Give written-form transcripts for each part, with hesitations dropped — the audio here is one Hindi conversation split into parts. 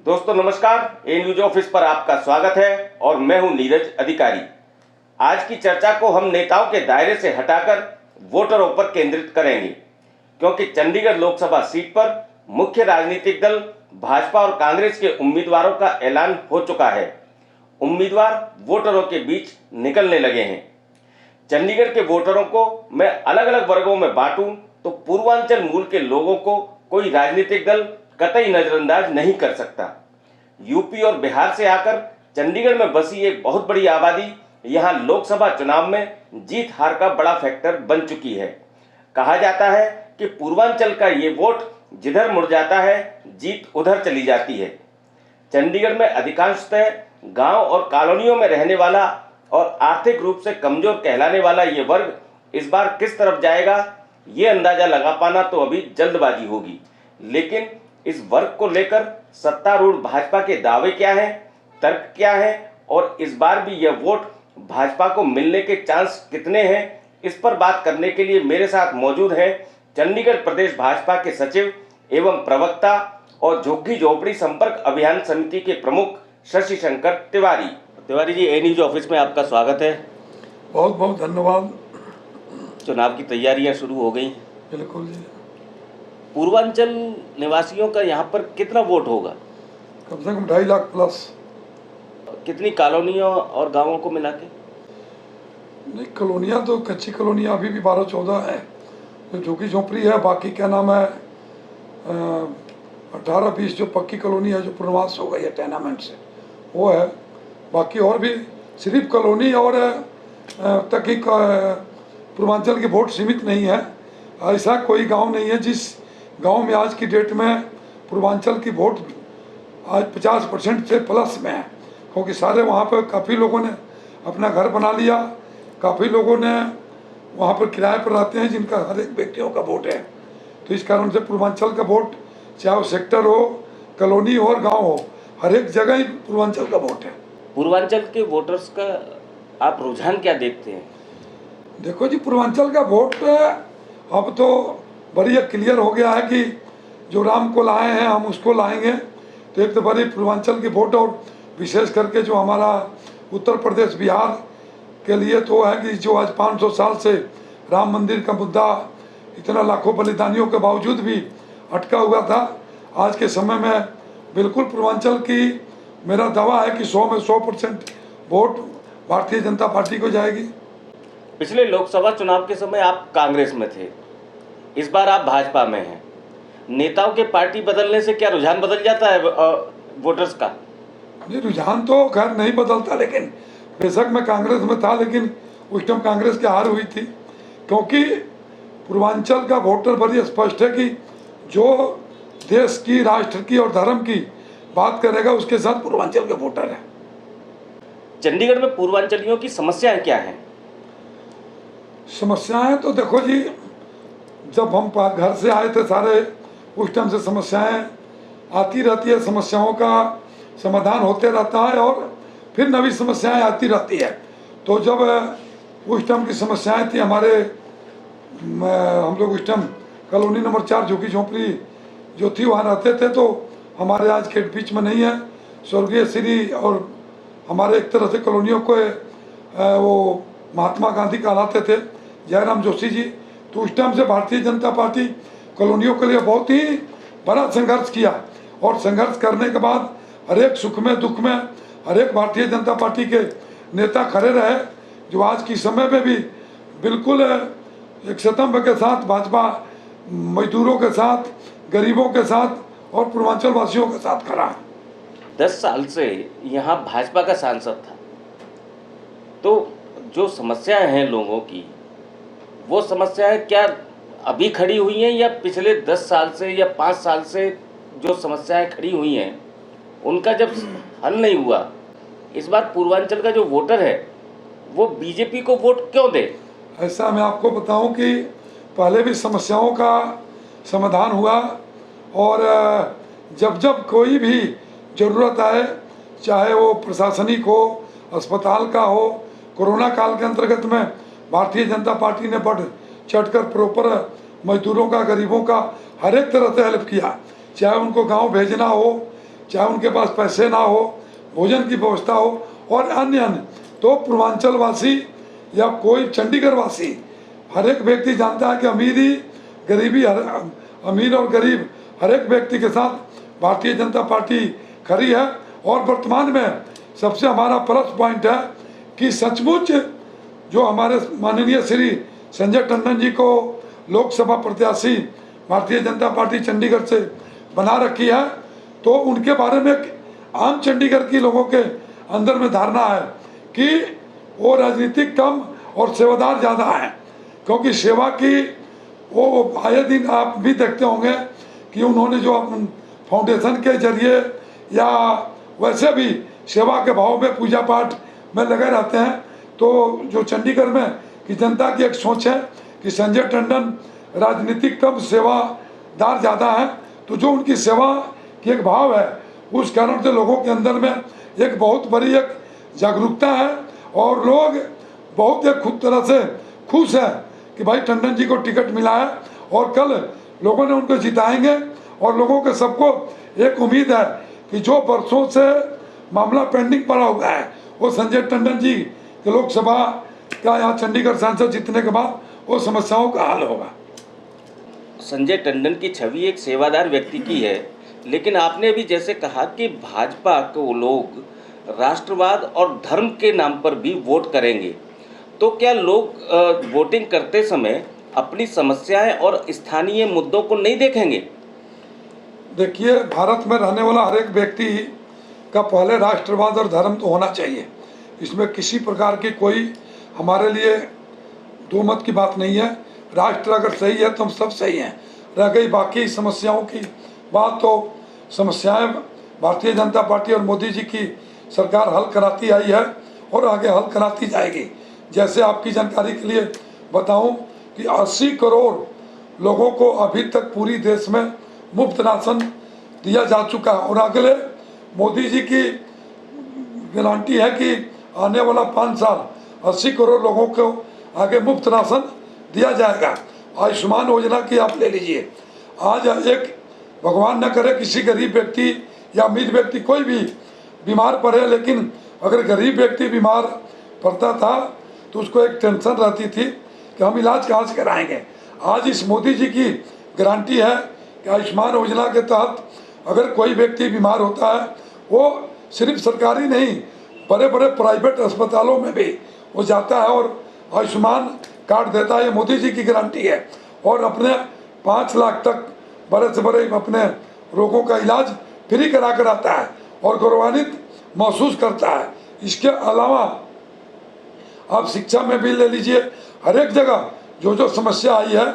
दोस्तों नमस्कार, ए न्यूज ऑफिस पर आपका स्वागत है और मैं हूं नीरज अधिकारी। आज की चर्चा को हम नेताओं के दायरे से हटाकर वोटरों पर केंद्रित करेंगे, क्योंकि चंडीगढ़ लोकसभा सीट पर मुख्य राजनीतिक दल भाजपा और कांग्रेस के उम्मीदवारों का ऐलान हो चुका है। उम्मीदवार वोटरों के बीच निकलने लगे हैं। चंडीगढ़ के वोटरों को मैं अलग अलग वर्गों में बांटूं तो पूर्वांचल मूल के लोगों को कोई राजनीतिक दल कतई नजरअंदाज नहीं कर सकता। यूपी और बिहार से आकर चंडीगढ़ में बसी एक बहुत बड़ी आबादी यहां लोकसभा चुनाव में जीत हार का बड़ा फैक्टर बन चुकी है। कहा जाता है कि पूर्वांचल का ये वोट जिधर मुड़ जाता है जीत उधर चली जाती है। चंडीगढ़ में अधिकांशतः गांव और कॉलोनियों में रहने वाला और आर्थिक रूप से कमजोर कहलाने वाला ये वर्ग इस बार किस तरफ जाएगा, ये अंदाजा लगा पाना तो अभी जल्दबाजी होगी। लेकिन इस वर्ग को लेकर सत्तारूढ़ भाजपा के दावे क्या हैं, तर्क क्या है और इस बार भी यह वोट भाजपा को मिलने के चांस कितने हैं, इस पर बात करने के लिए मेरे साथ मौजूद हैं चंडीगढ़ प्रदेश भाजपा के सचिव एवं प्रवक्ता और झुग्गी झोपड़ी संपर्क अभियान समिति के प्रमुख शशि शंकर तिवारी। तिवारी जी, ए न्यूज ऑफिस में आपका स्वागत है। बहुत बहुत धन्यवाद। चुनाव की तैयारियां शुरू हो गई। बिल्कुल जी। पूर्वांचल निवासियों का यहाँ पर कितना वोट होगा? कम से कम 2.5 लाख प्लस। कितनी कॉलोनियों और गांवों को मिला के? नहीं, कॉलोनियाँ तो कच्ची कॉलोनियाँ अभी भी 12-14 है, जो झुग्गी झोंपड़ी है। बाकी क्या नाम है 18-20 जो पक्की कॉलोनी है, जो पुनर्वास हो गई है टेनामेंट से, वो है। बाकी और भी सिर्फ कॉलोनी और तक ही पूर्वांचल के वोट सीमित नहीं है। ऐसा कोई गांव नहीं है जिस गांव में आज की डेट में पूर्वांचल की वोट आज 50% से प्लस में है, क्योंकि सारे वहाँ पर काफ़ी लोगों ने अपना घर बना लिया, काफ़ी लोगों ने वहाँ पर किराए पर रहते हैं जिनका हर एक व्यक्तियों का वोट है। तो इस कारण से पूर्वांचल का वोट, चाहे वो सेक्टर हो, कॉलोनी हो और गाँव हो, हर एक जगह ही पूर्वांचल का वोट है। पूर्वांचल के वोटर्स का आप रुझान क्या देखते हैं? देखो जी, पूर्वांचल का वोट अब तो बड़ी क्लियर हो गया है कि जो राम को लाए हैं हम उसको लाएंगे। तो एक तो बड़ी पूर्वांचल की वोट, और विशेष करके जो हमारा उत्तर प्रदेश बिहार के लिए तो है कि जो आज 500 साल से राम मंदिर का मुद्दा इतना लाखों बलिदानियों के बावजूद भी अटका हुआ था, आज के समय में बिल्कुल पूर्वांचल की मेरा दावा है कि 100 में 100% वोट भारतीय जनता पार्टी को जाएगी। पिछले लोकसभा चुनाव के समय आप कांग्रेस में थे, इस बार आप भाजपा में हैं। नेताओं के पार्टी बदलने से क्या रुझान बदल जाता है वोटर्स का? नहीं, रुझान तो खैर नहीं बदलता, लेकिन बेशक मैं कांग्रेस में था, लेकिन उस टाइम कांग्रेस की हार हुई थी, क्योंकि पूर्वांचल का वोटर बड़ी स्पष्ट है कि जो देश की, राष्ट्र की और धर्म की बात करेगा उसके साथ पूर्वांचल के वोटर है। चंडीगढ़ में पूर्वांचलियों की समस्याएं क्या हैं? समस्याएं तो देखो जी, जब हम घर से आए थे सारे, उस टाइम से समस्याएं आती रहती है, समस्याओं का समाधान होते रहता है और फिर नवी समस्याएं आती रहती है। तो जब उस टाइम की समस्याएं थी हमारे, हम लोग उस टाइम कॉलोनी नंबर 4 झुग्गी झोंपड़ी जो थी वहाँ रहते थे, तो हमारे आज के बीच में नहीं है स्वर्गीय श्री, और हमारे एक तरह से कॉलोनियों को वो महात्मा गांधी कहलाते थे, जयराम जोशी जी। तो उस टाइम से भारतीय जनता पार्टी कॉलोनियों के लिए बहुत ही बड़ा संघर्ष किया, और संघर्ष करने के बाद हर एक सुख में दुख में हर एक भारतीय जनता पार्टी के नेता खड़े रहे, जो आज की समय में भी बिल्कुल एक स्तंभ के साथ भाजपा मजदूरों के साथ, गरीबों के साथ और पूर्वांचल वासियों के साथ खड़ा है। 10 साल से यहाँ भाजपा का सांसद था, तो जो समस्याएं हैं लोगों की, वो समस्याएं क्या अभी खड़ी हुई हैं या पिछले 10 साल से या 5 साल से जो समस्याएं खड़ी हुई हैं उनका जब हल नहीं हुआ, इस बार पूर्वांचल का जो वोटर है वो बीजेपी को वोट क्यों दे? ऐसा मैं आपको बताऊं कि पहले भी समस्याओं का समाधान हुआ, और जब जब कोई भी ज़रूरत आए, चाहे वो प्रशासनिक हो, अस्पताल का हो, कोरोना काल के अंतर्गत में भारतीय जनता पार्टी ने बढ़ चढ़कर प्रॉपर मजदूरों का, गरीबों का हर एक तरह से हेल्प किया। चाहे उनको गांव भेजना हो, चाहे उनके पास पैसे ना हो, भोजन की व्यवस्था हो और अन्य अन्य, तो पूर्वांचल वासी या कोई चंडीगढ़ वासी, हर एक व्यक्ति जानता है कि अमीरी गरीबी, अमीर और गरीब हर एक व्यक्ति के साथ भारतीय जनता पार्टी खड़ी है। और वर्तमान में सबसे हमारा प्लस पॉइंट है कि सचमुच जो हमारे माननीय श्री संजय टंडन जी को लोकसभा प्रत्याशी भारतीय जनता पार्टी चंडीगढ़ से बना रखी है, तो उनके बारे में आम चंडीगढ़ के लोगों के अंदर में धारणा है कि वो राजनीतिक कम और सेवादार ज़्यादा हैं। क्योंकि सेवा की वो आए दिन आप भी देखते होंगे कि उन्होंने जो फाउंडेशन के जरिए या वैसे भी सेवा के भाव में पूजा पाठ में लगे रहते हैं। तो जो चंडीगढ़ में की जनता की एक सोच है कि संजय टंडन राजनीतिक कम सेवादार ज़्यादा है, तो जो उनकी सेवा की एक भाव है उस कारण से लोगों के अंदर में एक बहुत बड़ी एक जागरूकता है और लोग बहुत एक खुद तरह से खुश है कि भाई टंडन जी को टिकट मिला है और कल लोगों ने उनको जिताएंगे। और लोगों के सबको एक उम्मीद है कि जो वर्षों से मामला पेंडिंग पड़ा हुआ है वो संजय टंडन जी के लोकसभा का यहाँ चंडीगढ़ सांसद जीतने के बाद वो समस्याओं का हल होगा। संजय टंडन की छवि एक सेवादार व्यक्ति की है, लेकिन आपने अभी जैसे कहा कि भाजपा को लोग राष्ट्रवाद और धर्म के नाम पर भी वोट करेंगे, तो क्या लोग वोटिंग करते समय अपनी समस्याएं और स्थानीय मुद्दों को नहीं देखेंगे? देखिए, भारत में रहने वाला हर एक व्यक्ति का पहले राष्ट्रवाद और धर्म तो होना चाहिए, इसमें किसी प्रकार की कोई हमारे लिए दो मत की बात नहीं है। राष्ट्र अगर सही है तो हम सब सही हैं। रह गई बाकी समस्याओं की बात, तो समस्याएं भारतीय जनता पार्टी और मोदी जी की सरकार हल कराती आई है और आगे हल कराती जाएगी। जैसे आपकी जानकारी के लिए बताऊं कि 80 करोड़ लोगों को अभी तक पूरी देश में मुफ्त राशन दिया जा चुका है और अगले मोदी जी की गारंटी है कि आने वाला 5 साल 80 करोड़ लोगों को आगे मुफ्त राशन दिया जाएगा। आयुष्मान योजना की आप ले लीजिए, आज एक भगवान न करे किसी गरीब व्यक्ति या अमीर व्यक्ति कोई भी बीमार पड़े, लेकिन अगर गरीब व्यक्ति बीमार पड़ता था तो उसको एक टेंशन रहती थी कि हम इलाज कहाँ से कराएंगे। आज इस मोदी जी की गारंटी है कि आयुष्मान योजना के तहत अगर कोई व्यक्ति बीमार होता है, वो सिर्फ सरकारी नहीं बड़े बड़े प्राइवेट अस्पतालों में भी वो जाता है और आयुष्मान कार्ड देता है। ये मोदी जी की गारंटी है और अपने 5 लाख तक बड़े से बड़े अपने रोगों का इलाज फ्री करा कर आता है और गौरवान्वित महसूस करता है। इसके अलावा आप शिक्षा में भी ले लीजिए, हर एक जगह जो जो समस्या आई है,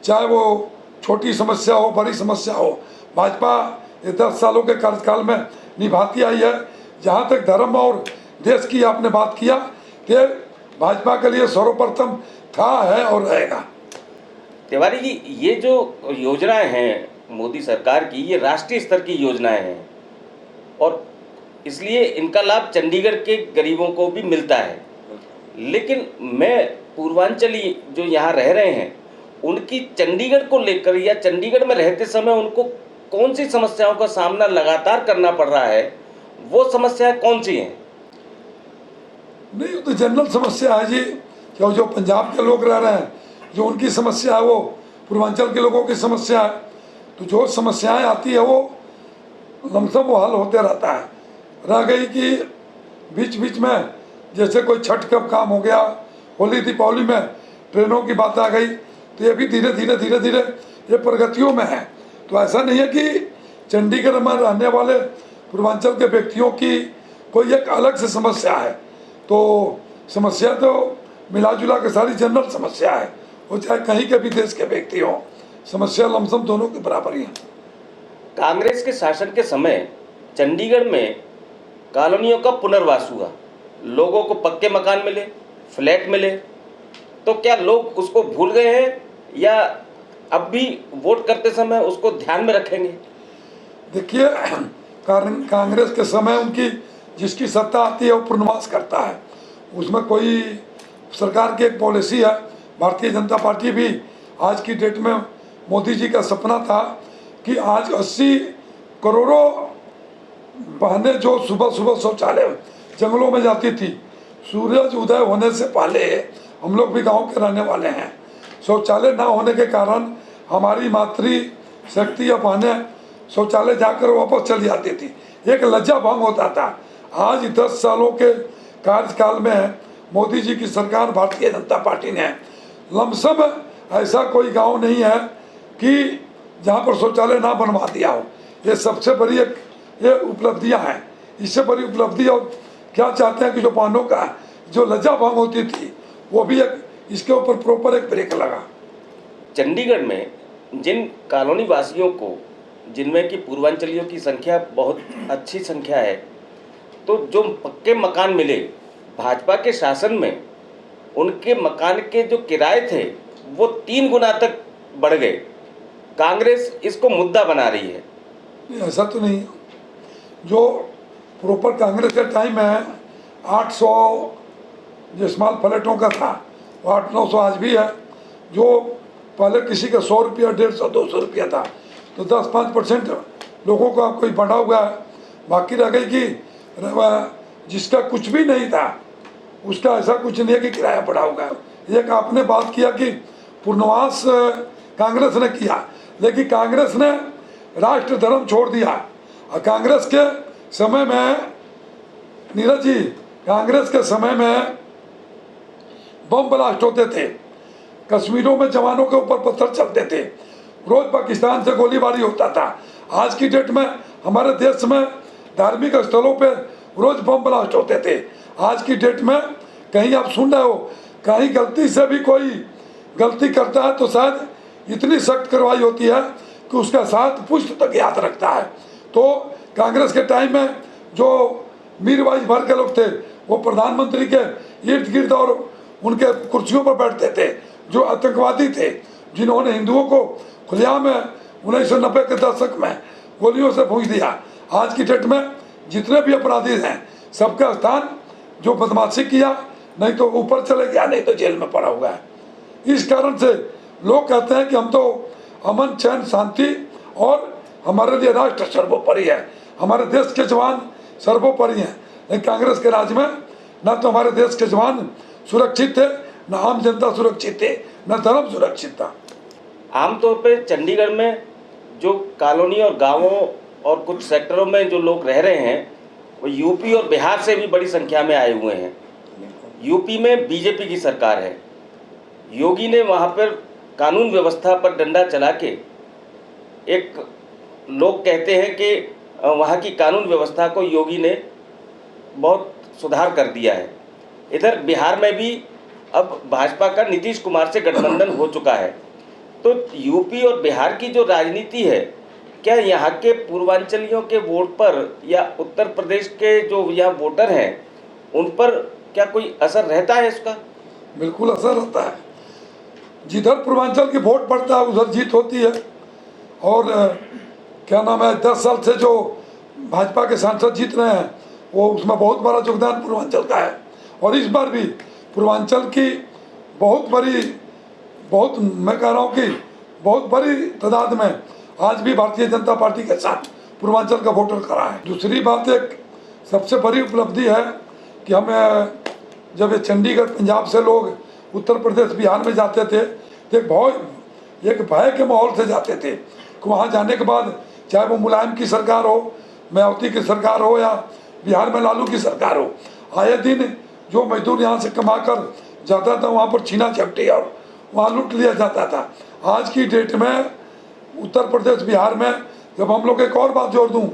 चाहे वो छोटी समस्या हो बड़ी समस्या हो, भाजपा ये 10 सालों के कार्यकाल में निभाती आई है। जहाँ तक धर्म और देश की आपने बात किया कि भाजपा के लिए सर्वप्रथम था, है और रहेगा। तिवारी जी, ये जो योजनाएं हैं मोदी सरकार की, ये राष्ट्रीय स्तर की योजनाएं हैं और इसलिए इनका लाभ चंडीगढ़ के गरीबों को भी मिलता है। लेकिन मैं पूर्वांचली जो यहाँ रह रहे हैं उनकी चंडीगढ़ को लेकर या चंडीगढ़ में रहते समय उनको कौन सी समस्याओं का सामना लगातार करना पड़ रहा है, वो समस्याएं कौन सी हैं? नहीं, तो जनरल समस्या है जी, क्यों जो पंजाब के लोग रह रहे हैं जो उनकी समस्या है वो पूर्वांचल के लोगों की समस्या है। तो जो समस्याएं आती है वो लमसम वो हल होते रहता है। रह गई कि बीच बीच में जैसे कोई छठ का काम हो गया, होली दीपावली में ट्रेनों की बात आ गई, तो ये भी धीरे धीरे ये प्रगतियों में है। तो ऐसा नहीं है कि चंडीगढ़ में रहने वाले पूर्वांचल के व्यक्तियों की कोई एक अलग से समस्या है। तो समस्या तो मिला जुला के सारी जनरल समस्या है, वो चाहे कहीं के भी देश के व्यक्ति हों, समस्या लमसम दोनों के बराबर ही है। कांग्रेस के शासन के समय चंडीगढ़ में कॉलोनियों का पुनर्वास हुआ, लोगों को पक्के मकान मिले, फ्लैट मिले, तो क्या लोग उसको भूल गए हैं या अब भी वोट करते समय उसको ध्यान में रखेंगे? देखिए, कांग्रेस के समय उनकी जिसकी सत्ता आती है वो पुनर्वास करता है, उसमें कोई सरकार की एक पॉलिसी है। भारतीय जनता पार्टी भी आज की डेट में, मोदी जी का सपना था कि आज 80 करोड़ों बहनें जो सुबह सुबह शौचालय जंगलों में जाती थी, सूरज उदय होने से पहले, हम लोग भी गांव के रहने वाले हैं, शौचालय ना होने के कारण हमारी मातृ शक्ति या बहनें शौचालय जाकर वापस चली आती थी, एक लज्जा भंग होता था। आज 10 सालों के कार्यकाल में मोदी जी की सरकार, भारतीय जनता पार्टी ने लमसम ऐसा कोई गांव नहीं है कि जहां पर शौचालय ना बनवा दिया हो। ये सबसे बड़ी एक ये उपलब्धियां हैं। इससे बड़ी उपलब्धि और क्या चाहते हैं कि जो बहनों का जो लज्जा भंग होती थी, वो भी एक इसके ऊपर प्रॉपर एक ब्रेक लगा। चंडीगढ़ में जिन कॉलोनी वासियों को, जिनमें कि पूर्वांचलियों की संख्या बहुत अच्छी संख्या है, तो जो पक्के मकान मिले भाजपा के शासन में, उनके मकान के जो किराए थे वो 3 गुना तक बढ़ गए। कांग्रेस इसको मुद्दा बना रही है। ऐसा तो नहीं, जो प्रॉपर कांग्रेस के टाइम में 800 जसमाल फ्लैटों का था, वो 800-900 आज भी है। जो पहले किसी का 100 रुपया, 150, 200 रुपया था, तो 10-5% लोगों का कोई बढ़ा हुआ है। बाकी रह गई कि जिसका कुछ भी नहीं था उसका ऐसा कुछ नहीं है कि किराया बढ़ा हुआ है। एक आपने बात किया कि पुनर्वास कांग्रेस ने किया, लेकिन कांग्रेस ने राष्ट्र धर्म छोड़ दिया। और कांग्रेस के समय में, नीरज जी, कांग्रेस के समय में बम ब्लास्ट होते थे, कश्मीरों में जवानों के ऊपर पत्थर चलते थे, रोज पाकिस्तान से गोलीबारी होता था। आज की डेट में हमारे देश में धार्मिक स्थलों पे रोज बम ब्लास्ट होते थे। आज की डेट में कहीं आप सुन रहे हो, कहीं गलती से भी कोई गलती करता है तो शायद इतनी सख्त कार्रवाई होती है कि उसका साथ पुष्ट तक याद रखता है। तो कांग्रेस के टाइम में जो मीरवाइज भर के लोग थे, वो प्रधानमंत्री के इर्द गिर्द और उनके कुर्सियों पर बैठते थे, जो आतंकवादी थे, जिन्होंने हिंदुओं को खुलेआम 1990 के दशक में गोलियों से भूंज दिया। आज की डेट में जितने भी अपराधी हैं, सबका स्थान जो बदमाशी किया, नहीं तो ऊपर चले गया, नहीं तो जेल में पड़ा हुआ है। इस कारण से लोग कहते हैं कि हम तो अमन, चैन, शांति और हमारे लिए राष्ट्र सर्वोपरि है, हमारे देश के जवान सर्वोपरि हैं। लेकिन कांग्रेस के राज में न तो हमारे देश के जवान सुरक्षित थे, न आम जनता सुरक्षित थे, न धर्म सुरक्षित था। आमतौर पे चंडीगढ़ में जो कॉलोनी और गांवों और कुछ सेक्टरों में जो लोग रह रहे हैं, वो यूपी और बिहार से भी बड़ी संख्या में आए हुए हैं। यूपी में बीजेपी की सरकार है। योगी ने वहाँ पर कानून व्यवस्था पर डंडा चला के, एक लोग कहते हैं कि वहाँ की कानून व्यवस्था को योगी ने बहुत सुधार कर दिया है। इधर बिहार में भी अब भाजपा का नीतीश कुमार से गठबंधन हो चुका है। तो यूपी और बिहार की जो राजनीति है, क्या यहाँ के पूर्वांचलियों के वोट पर या उत्तर प्रदेश के जो यहाँ वोटर हैं उन पर क्या कोई असर रहता है इसका? बिल्कुल असर रहता है। जिधर पूर्वांचल की वोट पड़ता है उधर जीत होती है। और क्या नाम है, 10 साल से जो भाजपा के सांसद जीत रहे हैं, वो उसमें बहुत बड़ा योगदान पूर्वांचल का है। और इस बार भी पूर्वांचल की मैं कह रहा हूँ कि बहुत बड़ी तादाद में आज भी भारतीय जनता पार्टी के साथ पूर्वांचल का वोटर खड़ा है। दूसरी बात, एक सबसे बड़ी उपलब्धि है कि हम जब ये चंडीगढ़, पंजाब से लोग उत्तर प्रदेश, बिहार में जाते थे तो एक भय के माहौल से जाते थे कि वहाँ जाने के बाद, चाहे वो मुलायम की सरकार हो, मायावती की सरकार हो, या बिहार में लालू की सरकार हो, आए दिन जो मजदूर यहाँ से कमा कर जाता था वहाँ पर छीना झपटी और वहाँ लूट लिया जाता था। आज की डेट में उत्तर प्रदेश, बिहार में, जब हम लोग, एक और बात जोड़ दूँ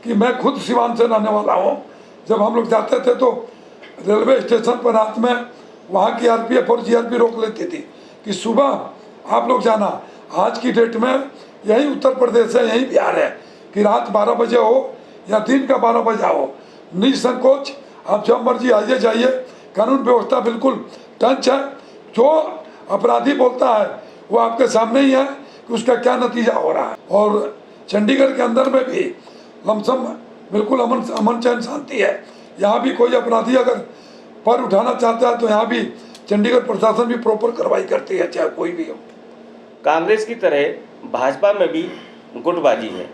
कि मैं खुद सिवान से रहने वाला हूँ, जब हम लोग जाते थे तो रेलवे स्टेशन पर रात में वहाँ की आरपीएफ और जीआरपी रोक लेती थी कि सुबह आप लोग जाना। आज की डेट में यही उत्तर प्रदेश है, यही बिहार है कि रात 12 बजे हो या दिन का 12 बजे हो, निसंकोच आप जब मर्जी आइए जाइए। कानून व्यवस्था बिल्कुल टंच है। जो अपराधी बोलता है वो आपके सामने ही है कि उसका क्या नतीजा हो रहा है। और चंडीगढ़ के अंदर में भी लमसम बिल्कुल अमन चैन शांति है। यहाँ भी कोई अपराधी अगर पर उठाना चाहता है तो यहाँ भी चंडीगढ़ प्रशासन भी प्रॉपर कार्रवाई करती है, चाहे कोई भी हो। कांग्रेस की तरह भाजपा में भी गुटबाजी है।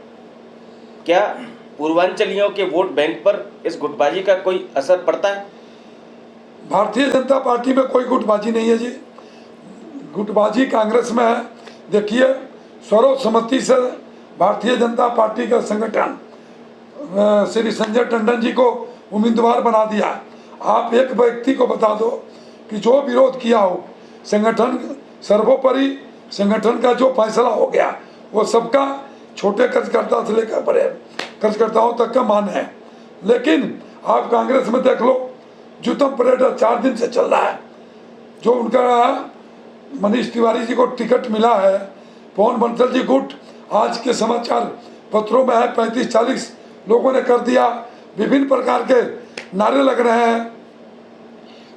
क्या पूर्वांचलियों के वोट बैंक पर इस गुटबाजी का कोई असर पड़ता है? भारतीय जनता पार्टी में कोई गुटबाजी नहीं है जी। गुटबाजी कांग्रेस में है। देखिए, सर्वसम्मति से भारतीय जनता पार्टी का संगठन श्री संजय टंडन जी को उम्मीदवार बना दिया। आप एक व्यक्ति को बता दो कि जो विरोध किया हो, संगठन सर्वोपरि संगठन का जो फैसला हो गया वो सबका छोटे कर्जकर्ता से लेकर बड़े कर्जकर्ताओं तक का मान है। लेकिन आप कांग्रेस में देख लो, जुतम परेड 4 दिन से चल रहा है। जो उनका मनीष तिवारी जी को टिकट मिला है, पवन बंसल जी गुट आज के समाचार पत्रों में है 35-40 लोगों ने कर दिया, विभिन्न प्रकार के नारे लग रहे हैं।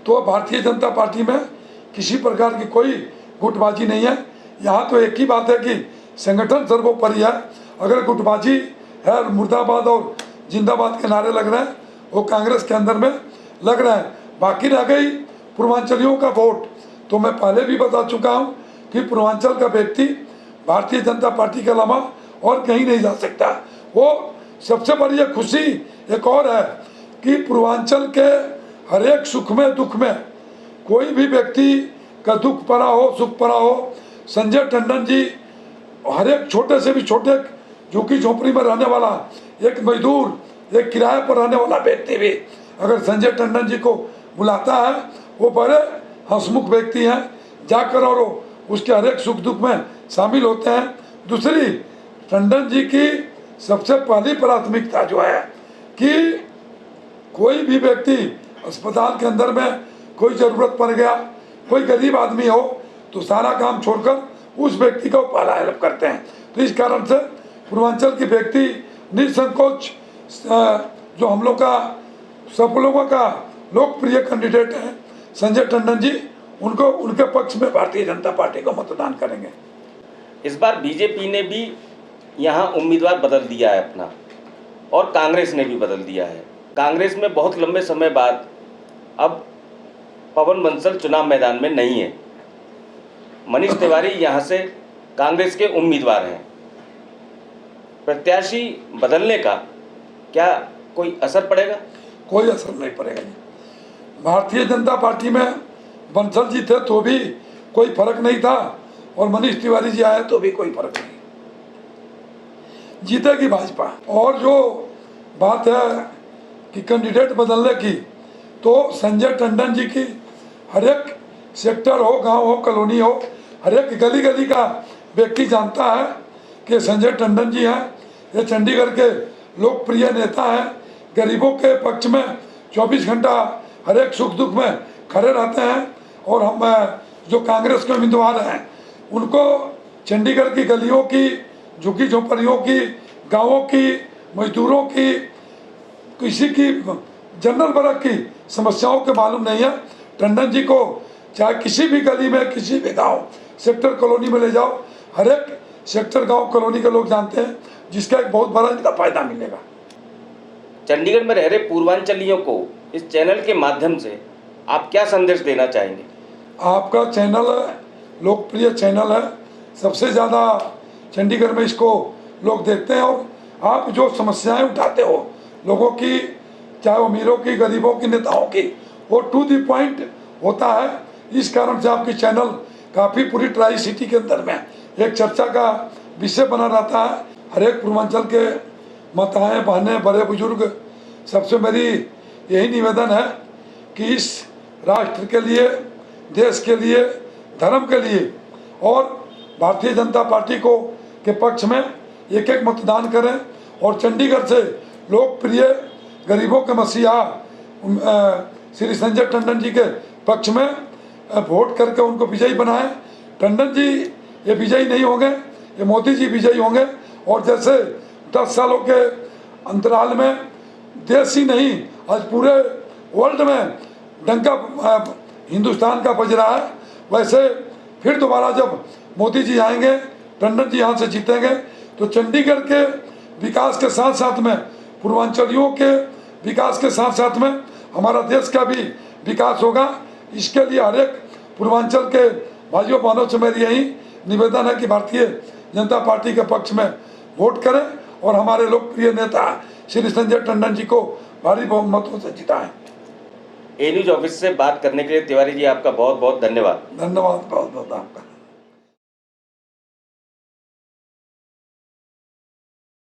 तो भारतीय जनता पार्टी में किसी प्रकार की कोई गुटबाजी नहीं है। यहाँ तो एक ही बात है कि संगठन सर्वोपरि है। अगर गुटबाजी है, मुर्दाबाद और जिंदाबाद के नारे लग रहे हैं, वो कांग्रेस के अंदर में लग रहे हैं। बाकी रह गई पूर्वांचलियों का वोट, तो मैं पहले भी बता चुका हूँ कि पूर्वांचल का व्यक्ति भारतीय जनता पार्टी के अलावा और कहीं नहीं जा सकता। वो सबसे बड़ी एक खुशी एक और है कि पूर्वांचल के हर एक सुख में दुख में कोई भी व्यक्ति का दुख पड़ा हो, सुख पड़ा हो, संजय टंडन जी हर एक छोटे से भी छोटे झुग्गी झोपड़ी में रहने वाला एक मजदूर, एक किराए पर रहने वाला व्यक्ति भी अगर संजय टंडन जी को बुलाता है, वो बड़े हंसमुख व्यक्ति हैं, जाकर और उसके हर एक सुख दुख में शामिल होते हैं। दूसरी, टंडन जी की सबसे पहली प्राथमिकता जो है कि कोई भी व्यक्ति अस्पताल के अंदर में कोई ज़रूरत पड़ गया, कोई गरीब आदमी हो, तो सारा काम छोड़कर उस व्यक्ति को पहला हेल्प करते हैं। तो इस कारण से पूर्वांचल के व्यक्ति निसंकोच जो हम लोग का सब लोगों का लोकप्रिय कैंडिडेट हैं संजय टंडन जी, उनको उनके पक्ष में भारतीय जनता पार्टी को मतदान करेंगे। इस बार बीजेपी ने भी यहाँ उम्मीदवार बदल दिया है अपना, और कांग्रेस ने भी बदल दिया है। कांग्रेस में बहुत लंबे समय बाद अब पवन बंसल चुनाव मैदान में नहीं है। मनीष तिवारी यहाँ से कांग्रेस के उम्मीदवार हैं। प्रत्याशी बदलने का क्या कोई असर पड़ेगा? कोई असर नहीं पड़ेगा जी। भारतीय जनता पार्टी में बंसल जी थे तो भी कोई फर्क नहीं था, और मनीष तिवारी जी आए तो भी कोई फर्क नहीं। जीतेगी भाजपा। और जो बात है कि कैंडिडेट बदलने की, तो संजय टंडन जी की हर एक सेक्टर हो, गांव हो, कॉलोनी हो, हर एक गली गली का व्यक्ति जानता है कि संजय टंडन जी हैं, ये चंडीगढ़ के लोकप्रिय नेता हैं, गरीबों के पक्ष में 24 घंटा हर एक सुख दुख में खड़े रहते हैं। और हम जो कांग्रेस के उम्मीदवार हैं उनको चंडीगढ़ की गलियों की, झुग्गी झोपड़ियों की, गाँवों की, मजदूरों की, किसी की जनरल वर्ग की समस्याओं के मालूम नहीं है। टंडन जी को चाहे किसी भी गली में, किसी भी गांव, सेक्टर, कॉलोनी में ले जाओ, हर एक सेक्टर, गांव, कॉलोनी के लोग जानते हैं, जिसका एक बहुत बड़ा इनका फायदा मिलेगा। चंडीगढ़ में रह रहे पूर्वांचलियों को इस चैनल के माध्यम से आप क्या संदेश देना चाहेंगे? आपका चैनल लोकप्रिय चैनल है, सबसे ज़्यादा चंडीगढ़ में इसको लोग देखते हैं, और आप जो समस्याएं उठाते हो लोगों की, चाहे अमीरों की, गरीबों की, नेताओं की, वो टू द पॉइंट होता है। इस कारण से आपकी चैनल काफ़ी पूरी ट्राई सिटी के अंदर में एक चर्चा का विषय बना रहता है। हर एक पूर्वांचल के माताएं, बहनें, बड़े बुजुर्ग, सबसे मेरी यही निवेदन है कि इस राष्ट्र के लिए, देश के लिए, धर्म के लिए और भारतीय जनता पार्टी को के पक्ष में एक एक मतदान करें, और चंडीगढ़ से लोकप्रिय गरीबों के मसीहा श्री संजय टंडन जी के पक्ष में वोट करके उनको विजयी बनाएं। टंडन जी ये विजयी नहीं होंगे, ये मोदी जी विजयी होंगे। और जैसे 10 सालों के अंतराल में देश ही नहीं, आज पूरे वर्ल्ड में डंका हिंदुस्तान का बज रहा है, वैसे फिर दोबारा जब मोदी जी आएंगे, टंडन जी यहाँ से जीतेंगे, तो चंडीगढ़ के विकास के साथ साथ में, पूर्वांचलियों के विकास के साथ साथ में हमारा देश का भी विकास होगा। इसके लिए हर एक पूर्वांचल के भाइयों बहनों से मेरी यही निवेदन है कि भारतीय जनता पार्टी के पक्ष में वोट करें, और हमारे लोकप्रिय नेता श्री संजय टंडन जी को भारी बहुमतों से जिताएं। ए न्यूज ऑफिस से बात करने के लिए तिवारी जी आपका बहुत बहुत धन्यवाद। धन्यवाद बहुत बहुत आपका।